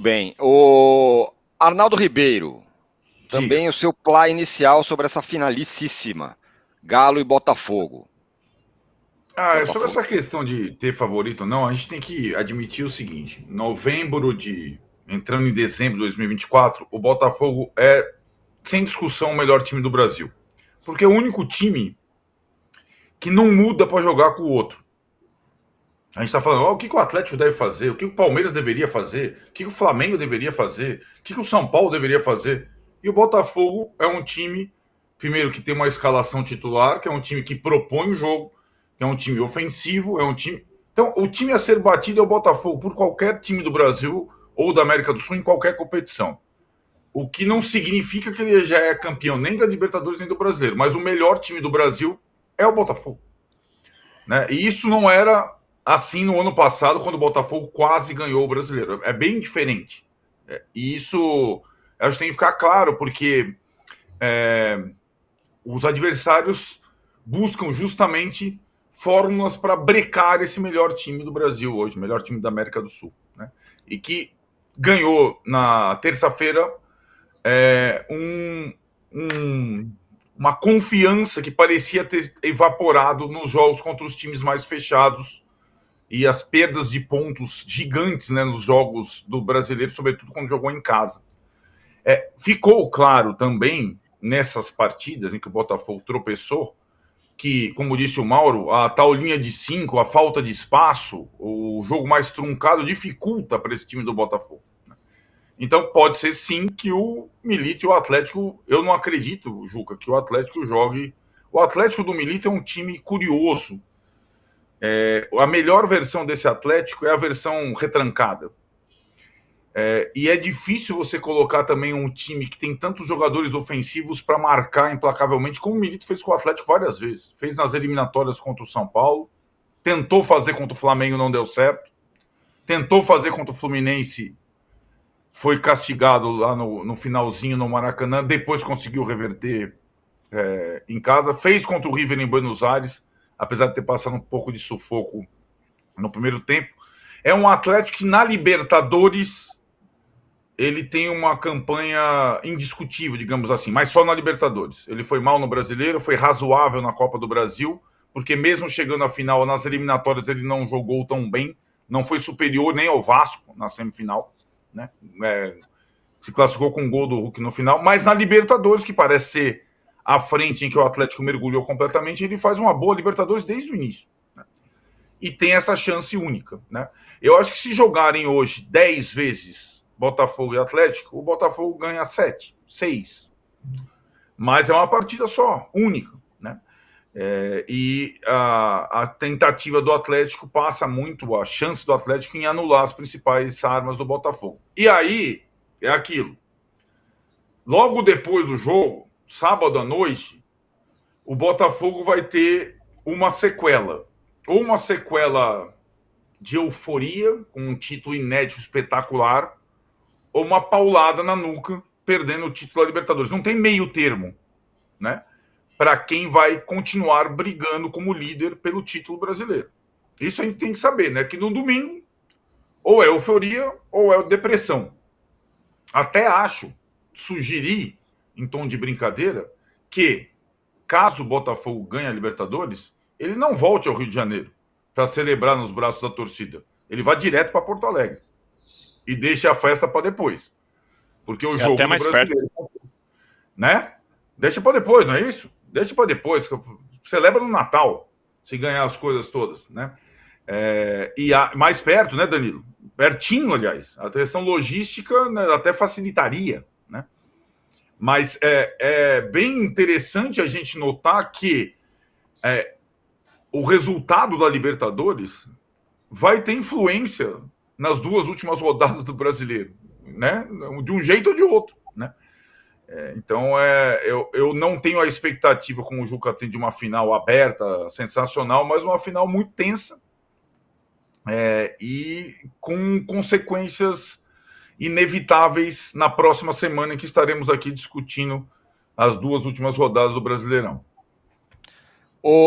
Bem, o Arnaldo Ribeiro, Diga. também o seu plá inicial sobre essa finalicíssima, Galo e Botafogo. Sobre Botafogo. essa questão de ter favorito ou não, a gente tem que admitir o seguinte: entrando em dezembro de 2024, o Botafogo é, sem discussão, o melhor time do Brasil. Porque é o único time que não muda para jogar com o outro. A gente está falando, o que o Atlético deve fazer, o que o Palmeiras deveria fazer, o que o Flamengo deveria fazer, o que o São Paulo deveria fazer. E o Botafogo é um time, primeiro, que tem uma escalação titular, que é um time que propõe o jogo, que é um time ofensivo, é um time. Então, o time a ser batido é o Botafogo por qualquer time do Brasil ou da América do Sul em qualquer competição. O que não significa que ele já é campeão nem da Libertadores nem do Brasileiro, mas o melhor time do Brasil é o Botafogo. Né? E isso não era assim no ano passado, quando o Botafogo quase ganhou o Brasileiro. É bem diferente. E isso acho que tem que ficar claro, porque os adversários buscam justamente fórmulas para brecar esse melhor time do Brasil hoje, o melhor time da América do Sul. Né? E que ganhou na terça-feira uma confiança que parecia ter evaporado nos jogos contra os times mais fechados e as perdas de pontos gigantes, né, nos jogos do Brasileiro, sobretudo quando jogou em casa. Ficou claro também nessas partidas em que o Botafogo tropeçou que, como disse o Mauro, a tal linha de 5, a falta de espaço, o jogo mais truncado dificulta para esse time do Botafogo. Então pode ser sim que o Milito e o Atlético, eu não acredito, Juca, que o Atlético jogue. O Atlético do Milito é um time curioso. A melhor versão desse Atlético é a versão retrancada. E é difícil você colocar também um time que tem tantos jogadores ofensivos para marcar implacavelmente, como o Milito fez com o Atlético várias vezes. Fez nas eliminatórias contra o São Paulo, tentou fazer contra o Flamengo, não deu certo. Tentou fazer contra o Fluminense, foi castigado lá no finalzinho no Maracanã, depois conseguiu reverter em casa. Fez contra o River em Buenos Aires, apesar de ter passado um pouco de sufoco no primeiro tempo. É um Atlético que na Libertadores ele tem uma campanha indiscutível, digamos assim, mas só na Libertadores. Ele foi mal no Brasileiro, foi razoável na Copa do Brasil, porque mesmo chegando à final, nas eliminatórias ele não jogou tão bem, não foi superior nem ao Vasco na semifinal, né? Se classificou com um gol do Hulk no final, mas na Libertadores, que parece ser a frente em que o Atlético mergulhou completamente, ele faz uma boa Libertadores desde o início. Né? E tem essa chance única. Né? Eu acho que se jogarem hoje 10 vezes Botafogo e Atlético, o Botafogo ganha 7, 6. Mas é uma partida só, única. Né? E a tentativa do Atlético passa muito, a chance do Atlético em anular as principais armas do Botafogo. E aí, é aquilo. Logo depois do jogo, sábado à noite, o Botafogo vai ter uma sequela. Ou uma sequela de euforia, com um título inédito espetacular, ou uma paulada na nuca, perdendo o título da Libertadores. Não tem meio termo, né? Para quem vai continuar brigando como líder pelo título brasileiro. Isso a gente tem que saber, né? Que no domingo, ou é euforia, ou é depressão. Até acho, sugeri, em tom de brincadeira, que, caso o Botafogo ganhe a Libertadores, ele não volte ao Rio de Janeiro para celebrar nos braços da torcida. Ele vai direto para Porto Alegre e deixa a festa para depois. Porque o jogo até do mais brasileiro, perto. né? Deixa para depois, não é isso? Deixa para depois. Celebra no Natal, se ganhar as coisas todas, né? Mais perto, né, Danilo? Pertinho, aliás. A questão logística, né, até facilitaria, né? Mas é bem interessante a gente notar que o resultado da Libertadores vai ter influência nas duas últimas rodadas do Brasileiro, né? De um jeito ou de outro, né? Então, eu não tenho a expectativa, como o Juca tem, de uma final aberta, sensacional, mas uma final muito tensa e com consequências inevitáveis na próxima semana, em que estaremos aqui discutindo as duas últimas rodadas do Brasileirão. Ô,